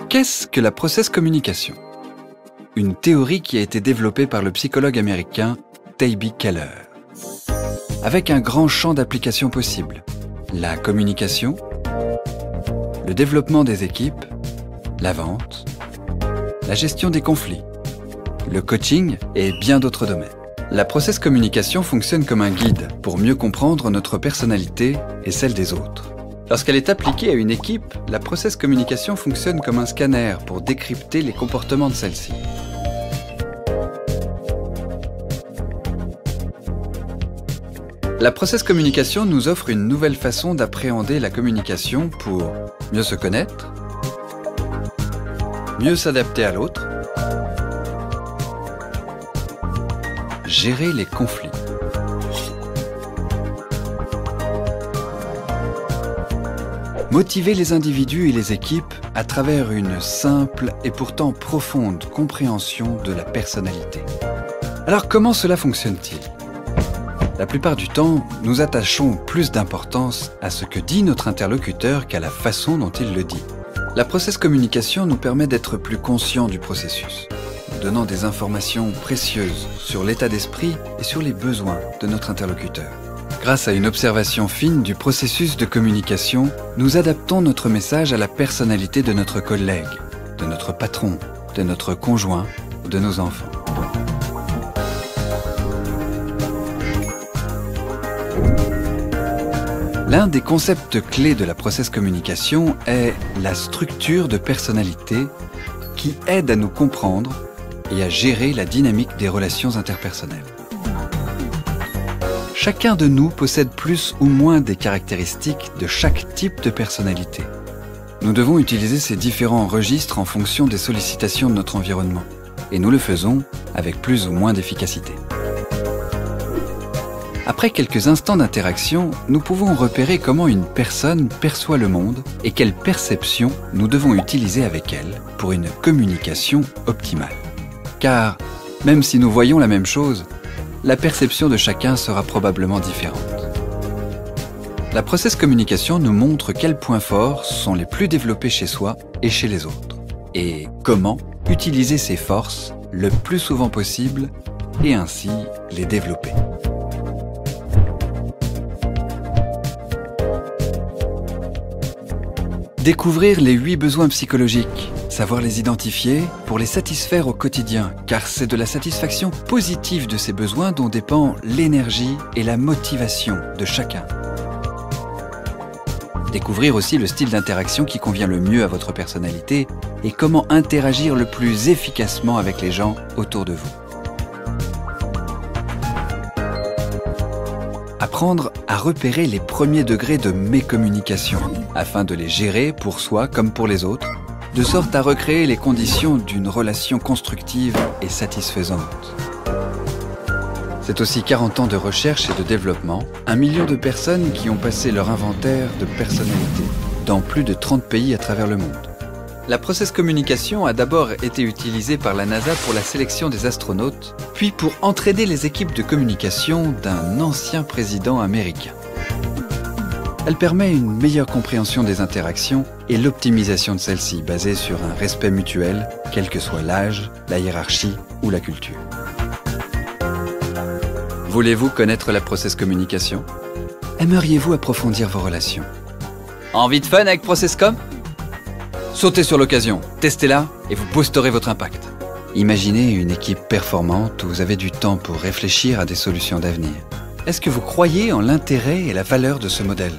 Qu'est-ce que la process communication? Une théorie qui a été développée par le psychologue américain T.B. Keller. Avec un grand champ d'application possible. La communication, le développement des équipes, la vente, la gestion des conflits, le coaching et bien d'autres domaines. La process communication fonctionne comme un guide pour mieux comprendre notre personnalité et celle des autres. Lorsqu'elle est appliquée à une équipe, la process communication fonctionne comme un scanner pour décrypter les comportements de celle-ci. La process communication nous offre une nouvelle façon d'appréhender la communication pour mieux se connaître, mieux s'adapter à l'autre, gérer les conflits. Motiver les individus et les équipes à travers une simple et pourtant profonde compréhension de la personnalité. Alors comment cela fonctionne-t-il? La plupart du temps, nous attachons plus d'importance à ce que dit notre interlocuteur qu'à la façon dont il le dit. La process communication nous permet d'être plus conscients du processus, donnant des informations précieuses sur l'état d'esprit et sur les besoins de notre interlocuteur. Grâce à une observation fine du processus de communication, nous adaptons notre message à la personnalité de notre collègue, de notre patron, de notre conjoint ou de nos enfants. L'un des concepts clés de la process communication est la structure de personnalité qui aide à nous comprendre et à gérer la dynamique des relations interpersonnelles. Chacun de nous possède plus ou moins des caractéristiques de chaque type de personnalité. Nous devons utiliser ces différents registres en fonction des sollicitations de notre environnement, et nous le faisons avec plus ou moins d'efficacité. Après quelques instants d'interaction, nous pouvons repérer comment une personne perçoit le monde et quelle perception nous devons utiliser avec elle pour une communication optimale. Car, même si nous voyons la même chose, la perception de chacun sera probablement différente. La process communication nous montre quels points forts sont les plus développés chez soi et chez les autres, et comment utiliser ces forces le plus souvent possible et ainsi les développer. Découvrir les 8 besoins psychologiques, savoir les identifier pour les satisfaire au quotidien, car c'est de la satisfaction positive de ces besoins dont dépend l'énergie et la motivation de chacun. Découvrir aussi le style d'interaction qui convient le mieux à votre personnalité et comment interagir le plus efficacement avec les gens autour de vous. Apprendre à repérer les premiers degrés de mécommunication afin de les gérer pour soi comme pour les autres, de sorte à recréer les conditions d'une relation constructive et satisfaisante. C'est aussi 40 ans de recherche et de développement, 1 million de personnes qui ont passé leur inventaire de personnalités dans plus de 30 pays à travers le monde. La process communication a d'abord été utilisée par la NASA pour la sélection des astronautes, puis pour entraîner les équipes de communication d'un ancien président américain. Elle permet une meilleure compréhension des interactions et l'optimisation de celles-ci, basée sur un respect mutuel, quel que soit l'âge, la hiérarchie ou la culture. Voulez-vous connaître la process communication? Aimeriez-vous approfondir vos relations? Envie de fun avec ProcessCom? Sautez sur l'occasion, testez-la et vous boosterez votre impact. Imaginez une équipe performante où vous avez du temps pour réfléchir à des solutions d'avenir. Est-ce que vous croyez en l'intérêt et la valeur de ce modèle?